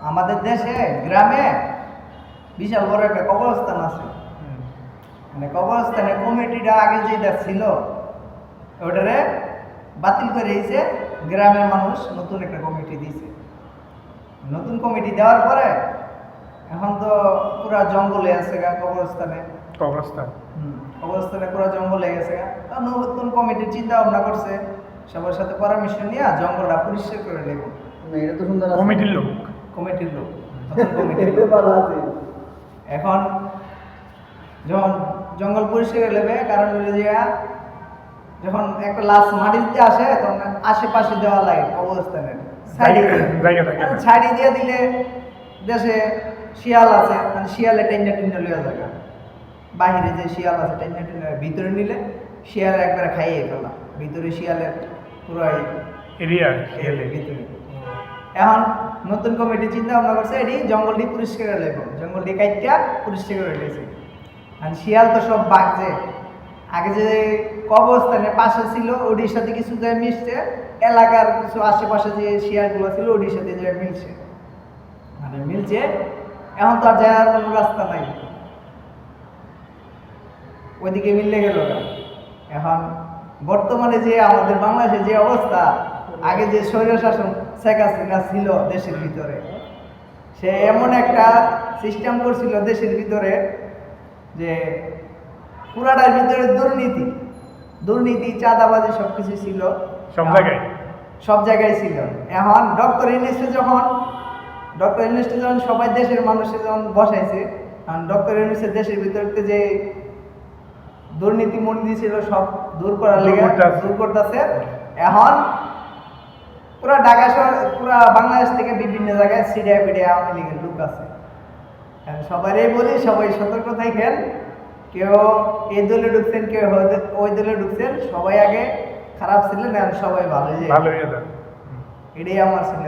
আমাদের দেশে গ্রামে বিশাল বড় একটা কবরস্থান আছে। মানে কবরস্থানের কমিটিটা আগে যেটা ছিল ওটারে বাতিল করে দিয়েছে, গ্রামের মানুষ নতুন একটা কমিটি দিয়েছে। নতুন কমিটি দেওয়ার পরে এখন তো পুরা জঙ্গলে আছে গা কবরস্থানে কবরস্থানে পুরা জঙ্গল হয়ে গেছে গা। নতুন কমিটির চিন্তা ভাবনা করছে সবার সাথে পরামর্শ নিয়ে জঙ্গলটা পরিষ্কার করে নেব। এটা তো সুন্দর কমিটির লোক নতুন কমিটির লোক। এখন যখন জঙ্গল পরিষ্কার করে নেবে, কারণ হলো যে যখন একটা লাশ মাটি দিতে আসে তখন আশেপাশে দেওয়া লাগে কবরস্থানের ছাড়ি দিয়ে দিলে দেশে শিয়াল আছে, মানে শিয়ালে টেন্ডা টেন্ডা লইয়া জায়গা বাহিরে যে শিয়াল আছে টেন্ডা টেন্ডা ভিতরে নিলে শিয়াল একবারে খাইয়ে ফেলা, ভিতরে শিয়ালের পুরাই এরিয়া ভিতরে। এখন নতুন কমিটি চিন্তা ভাবনা করছে এটি জঙ্গলটি পরিষ্কার করে লেব, জঙ্গলটি কাইটা পরিষ্কার করে লেছে। আর শিয়াল তো সব বাঘছে, আগে যে কবরস্থানের পাশে ছিল ওটির সাথে কিছু যায় মিশছে, এলাকার কিছু আশেপাশে যে শিয়ালগুলো ছিল ওটির সাথে যায় মিলছে, মানে মিলছে। এখন তো আর যাওয়ার কোনো রাস্তা নাই, ওইদিকে মিললে গেল না। এখন বর্তমানে যে আমাদের বাংলাদেশের যে অবস্থা, আগে যে স্বৈর শাসন শেখ হাসিনা ছিল দেশের ভিতরে, সে এমন একটা সিস্টেম করছিল দেশের ভিতরে যে পুরাটার ভিতরে দুর্নীতি চাঁদাবাজি সবকিছু ছিল, সব জায়গায় ছিল। এখন ডক্টর ইউনূস যখন সবাই দেশের মানুষের যখন বসাইছে, কারণ ডক্টর ইউনূসের দেশের ভিতরে যে দুর্নীতি মন্দির ছিল সব দূর করার লেগে দূর করতেছে। এখন পুরা ঢাকা শহর পুরা বাংলাদেশ থেকে বিভিন্ন জায়গায় সিডিআই বিডিআই আওয়ামী লীগের লোক আছে। সবারই বলি সবাই সতর্ক থাকেন, কেউ এই দলে ঢুকছেন কেউ ওই দলে ঢুকছেন, সবাই আগে খারাপ ছিলেন এখন সবাই ভালো, এটাই আমার ছিল।